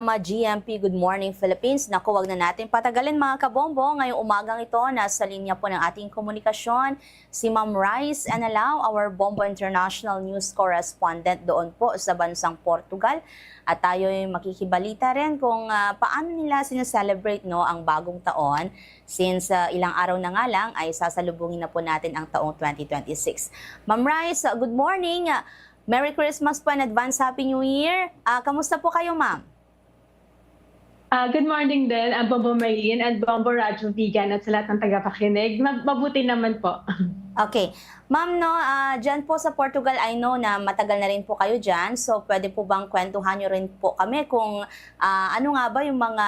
GMP, Good Morning Philippines. Naku, wag na natin patagalin mga kabombo. Ngayong umagang ito, nasa linya po ng ating komunikasyon si Ma'am Rice Analao, our Bombo International News Correspondent doon po sa bansang Portugal. At tayo ay makikibalita rin kung paano nila sineselebrate ang bagong taon since ilang araw na nga lang ay sasalubungin na po natin ang taong 2026. Ma'am Rice, good morning. Merry Christmas po and advance Happy New Year. Kamusta po kayo, ma'am? Good morning din, Bombo Maylin and Bombo Radyo Vegan at sa lahat ng tagapakinig. Mabuti naman po. Okay. Ma'am, dyan po sa Portugal, I know na matagal na rin po kayo dyan. So, pwede po bang kwentuhan nyo rin po kami kung ano nga ba yung mga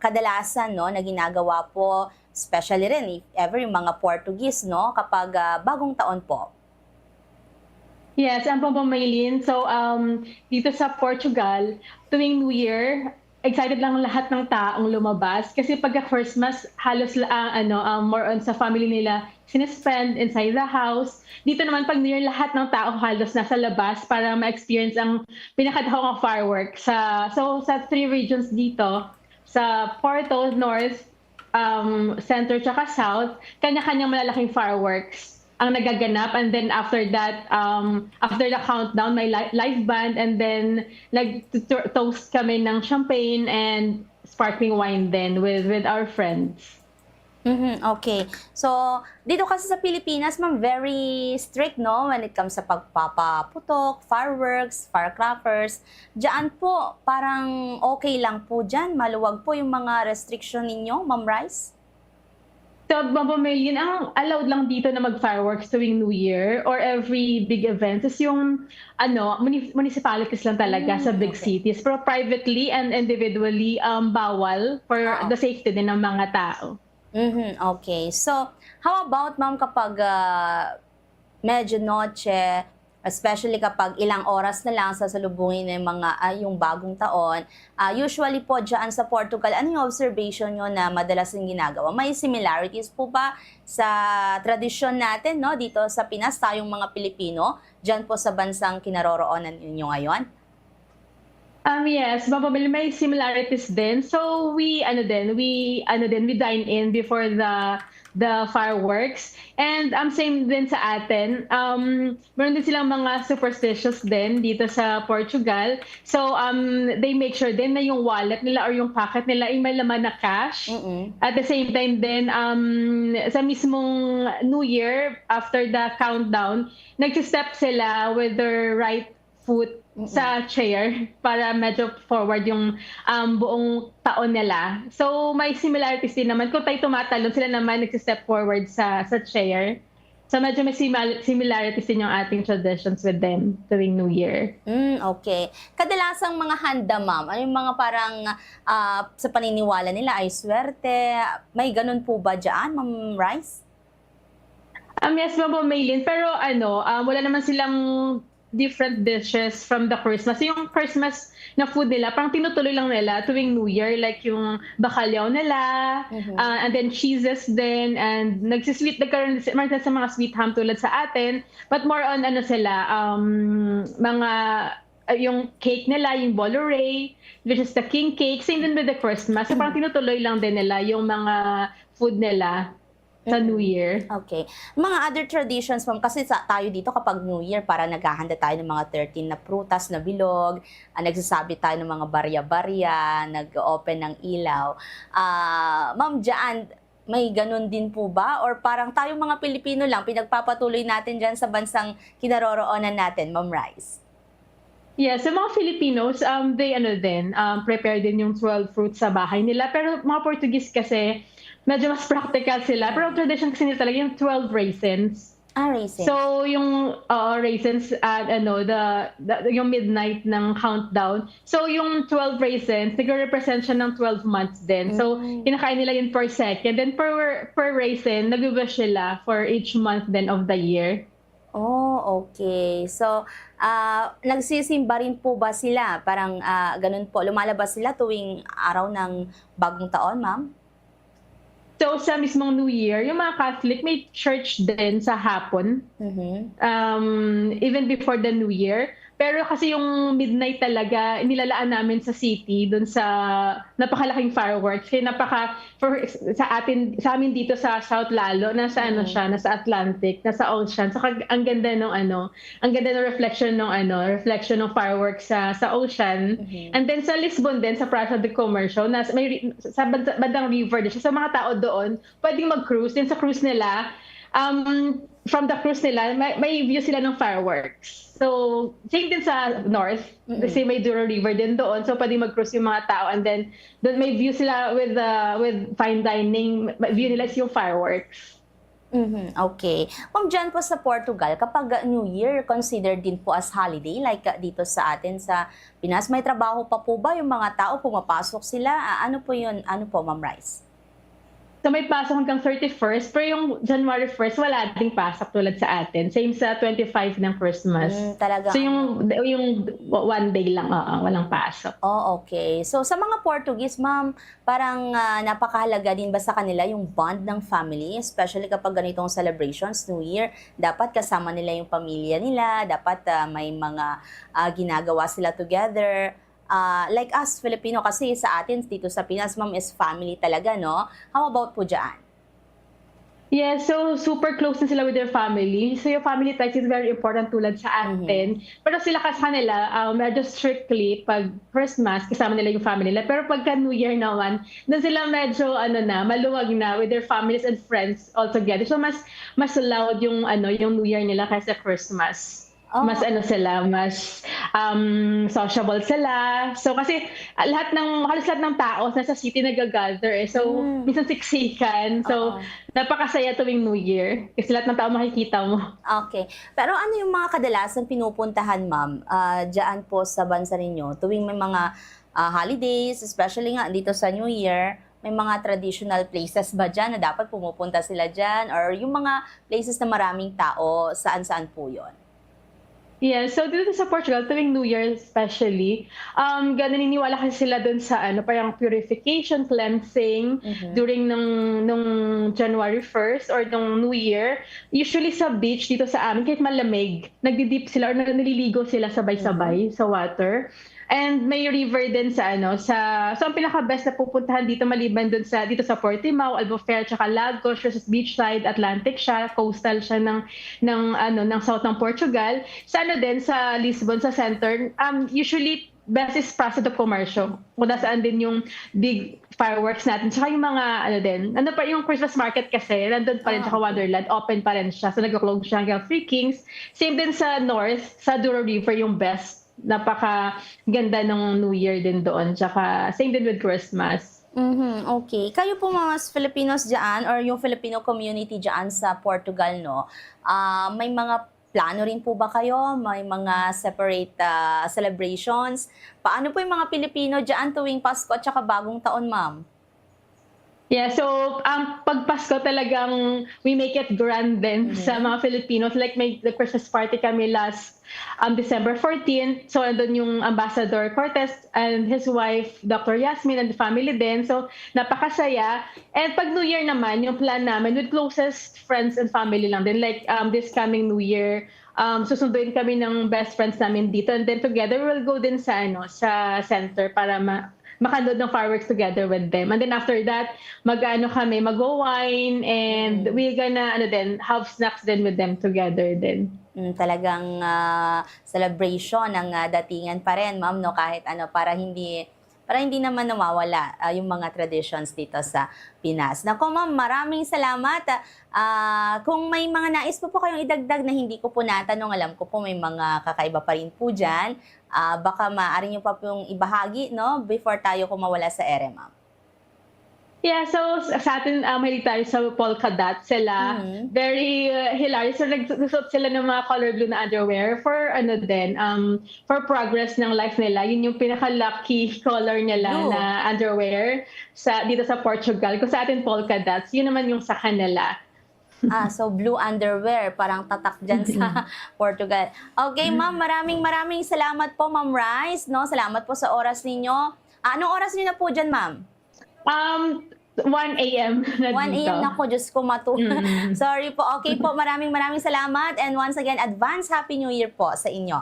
kadalasan na ginagawa po, especially rin, if ever, yung mga Portuguese, kapag bagong taon po? Yes, Bombo Maylin. So, dito sa Portugal, tuwing New Year, excited lang lahat ng taong lumabas kasi pagka Christmas halos more on sa family nila sinespend inside the house. Dito naman pag New Year lahat ng tao halos nasa labas para ma-experience ang pinakadahong fireworks sa three regions dito sa Porto, North, Center tsaka South, kanya-kanyang malalaking fireworks ang nagaganap, and then after that, after the countdown, may live band, and then nag-toast kami ng champagne and sparkling wine then with our friends. Okay. So, dito kasi sa Pilipinas, ma'am, very strict, when it comes sa pagpapaputok, fireworks, firecrackers. Diyan po, parang okay lang po dyan. Maluwag po yung mga restriction ninyo, Ma'am Rice? So, Bombo Maylin, ang allowed lang dito na mag-fireworks tuwing New Year or every big event is yung municipalities lang talaga sa big cities. Pero privately and individually, bawal for the safety din ng mga tao. Okay. So, how about, ma'am, kapag medyo noche, especially kapag ilang oras na lang sasalubungin ng yung bagong taon, usually po dyan sa Portugal, ano yung observation nyo na madalas yung ginagawa? May similarities po ba sa tradisyon natin dito sa Pinas, tayong mga Pilipino, dyan po sa bansang kinaroroonan ninyo ngayon? Yes, may similarities din. So we dine in before the fireworks. And same din sa atin. Meron din silang mga superstitious din dito sa Portugal. So they make sure din na yung wallet nila or yung pocket nila ay may laman na cash. At the same time din sa mismong New Year, after the countdown, nag-step sila with their right foot sa chair para medyo forward yung buong taon nila. So may similarities din naman. Kung tayo tumatalon, sila naman nag-step forward sa chair. So medyo may similarities din yung ating traditions with them tuwing New Year. Okay. Kadalasang mga handa, ma'am, ano yung mga parang sa paniniwala nila ay swerte? May ganun po ba dyan, Ma'am Rice? Yes, Bombo Maylin. Pero wala naman silang different dishes from the Christmas. Yung Christmas na food nila, parang tinutuloy lang nila tuwing New Year, like yung bacalhau nila, and then cheeses din, and nagkaroon sa mga sweet ham tulad sa atin, but more on yung cake nila, yung bolore, which is the king cake, same din with the Christmas. So parang tinutuloy lang din nila yung mga food nila sa New Year. Okay. Mga other traditions, ma'am, kasi tayo dito kapag New Year, para naghahanda tayo ng mga 13 na prutas na bilog, nagsasabi tayo ng mga barya-barya, nag-open ng ilaw. Ma'am, dyan, may ganun din po ba? Or parang tayong mga Pilipino lang, pinagpapatuloy natin dyan sa bansang kinaroroonan natin, Ma'am Rice? Yes, sa mga Filipinos, they prepare din yung 12 fruits sa bahay nila. Pero mga Portuguese kasi, medyo mas practical sila. Pero ang tradition kasi nila talaga yung 12 raisins. Raisins. So yung raisins at yung midnight ng countdown. So yung 12 raisins, nagre-represent siya ng 12 months din. So kinakain nila yun per second. Then per raisin, nag-wish sila for each month then of the year. Oh, okay. So, nagsisimba rin po ba sila? Parang ganun po, lumalabas sila tuwing araw ng bagong taon, ma'am? So sa mismong New Year, yung mga Catholic may church din sa hapon. Even before the New Year. Pero kasi yung midnight talaga, nilalaan namin sa city, dun sa napakalaking fireworks. Kaya sa amin dito sa South lalo, nasa ano siya, nasa Atlantic, nasa ocean. So ang ganda ang ganda ng reflection ng fireworks sa ocean. And then sa Lisbon din, sa Praça de Comercio, sa bandang river din siya. So mga tao doon, pwedeng mag-cruise. Din sa cruise nila, from the cruise nila, may view sila ng fireworks. So, same din sa north, kasi may Douro River din doon. So, pwede mag-cruise yung mga tao. And then, doon may view sila with fine dining. View nila is yung fireworks. Okay. Kung dyan po sa Portugal, kapag New Year, considered din po as holiday, like dito sa atin sa Pinas, may trabaho pa po ba yung mga tao, pumapasok sila? Ano po yun? Ano po, Ma'am Rice? So may pasok hanggang 31st, pero yung January 1st, wala ding pasok tulad sa atin. Same sa 25 ng Christmas. Talaga. So yung one day lang, walang pasok. Oh, okay. So sa mga Portuguese, ma'am, parang napakahalaga din ba sa kanila yung bond ng family, especially kapag ganitong celebrations, New Year, dapat kasama nila yung pamilya nila, dapat may mga ginagawa sila together. Like us, Filipino, kasi sa atin, dito sa Pinas, ma'am, is family talaga, no? How about po dyan? Yeah, so super close na sila with their family. So yung family ties is very important tulad sa atin. Pero sila kasi kanila, medyo strictly, pag Christmas, kasama nila yung family nila. Pero pagka New Year naman, doon sila medyo, maluwag na with their families and friends all together. So mas loud yung New Year nila kaysa Christmas. Mas mas sociable sila. So kasi halos lahat ng tao nasa city nag-gather eh. So minsan siksikan. So napakasaya tuwing New Year kasi lahat ng tao makikita mo. Okay. Pero ano yung mga kadalasan pinupuntahan, ma'am, diyan po sa bansa ninyo tuwing may mga holidays, especially nga dito sa New Year? May mga traditional places ba dyan na dapat pumupunta sila dyan? Or yung mga places na maraming tao, saan-saan po yun? Yeah, so dito sa Portugal, tuwing New Year especially, naniniwala kasi sila dun sa parang purification, cleansing during nung January 1st or nung New Year. Usually sa beach dito sa amin, kahit malamig, nagdi-dip sila or naliligo sila sabay-sabay sa water. And may river din so ang pinaka-best na pupuntahan dito maliban dito sa Portimao, Albufeira, tsaka Lagos, beachside, Atlantic siya, coastal siya ng south ng Portugal. Sa sa Lisbon, sa center, usually best is Praça do Comercio. Kung nasaan din yung big fireworks natin. Tsaka yung mga, yung Christmas market kasi, nandun pa rin, tsaka Wonderland, open pa rin siya. So nag-close siya hanggang Three Kings. Same din sa north, sa Douro River, yung best. Napaka-ganda ng New Year din doon. Tsaka same din with Christmas. Okay. Kayo po mga Filipinos dyan or yung Filipino community dyan sa Portugal, no? May mga plano rin po ba kayo? May mga separate celebrations? Paano po yung mga Pilipino dyan tuwing Pasko at saka Bagong Taon, ma'am? Yeah, so pag Pasko talagang we make it grand din sa mga Filipinos. Like may the Christmas party kami last December 14th. So andun yung Ambassador Cortez and his wife, Dr. Yasmin, and the family din. So napakasaya. And pag New Year naman, yung plan namin with closest friends and family lang din. Like this coming New Year, susunduin kami ng best friends namin dito. And then together we'll go din sa center para makanood ng fireworks together with them. And then after that, mag-wine and we're gonna have snacks din with them together din. Talagang celebration ng datingan pa rin, ma'am, no? Kahit para hindi naman nawawala yung mga traditions dito sa Pinas. Nako, ma'am, maraming salamat. Kung may mga nais po kayong idagdag na hindi ko po natanong, alam ko po may mga kakaiba pa rin po dyan. Baka maaari nyo pa pong ibahagi, no? Before tayo kumawala sa ere, ma'am. Yeah, so sa atin, mahilig tayo sa polka dot. Sila, very hilarious. So nagsusot sila ng mga color blue na underwear for for progress ng life nila. Yun yung pinaka-lucky color nila na underwear dito sa Portugal. Kung sa atin polka dots, yun naman yung sa kanila. So blue underwear, parang tatak dyan sa Portugal. Okay, ma'am, maraming salamat po, Ma'am Rice. No? Salamat po sa oras ninyo. Anong oras niyo na po dyan, ma'am? 1 a.m. 1 a.m. na ko, Diyos ko Sorry po. Okay po, maraming salamat. And once again, advance Happy New Year po sa inyo.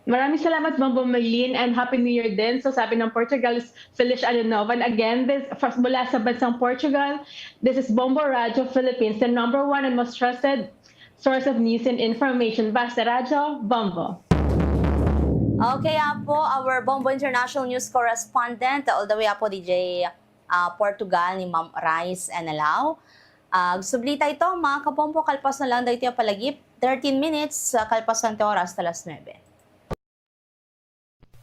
Maraming salamat, Bombo Maylin, and Happy New Year din. So sabi ng Portugal is Feliz Ano Novo. And again, mula sa bansang Portugal, this is Bombo Radio Philippines, the #1 and most trusted source of news and information. Basta Radio, Bombo. Okay, po, our Bombo International News Correspondent, all the way po DJ Portugal ni Ma'am Rice Analao. Sublita ito, mga kabombo, kalpas na lang dahil palagip, 13 minutes, kalpas ng oras, talas 9.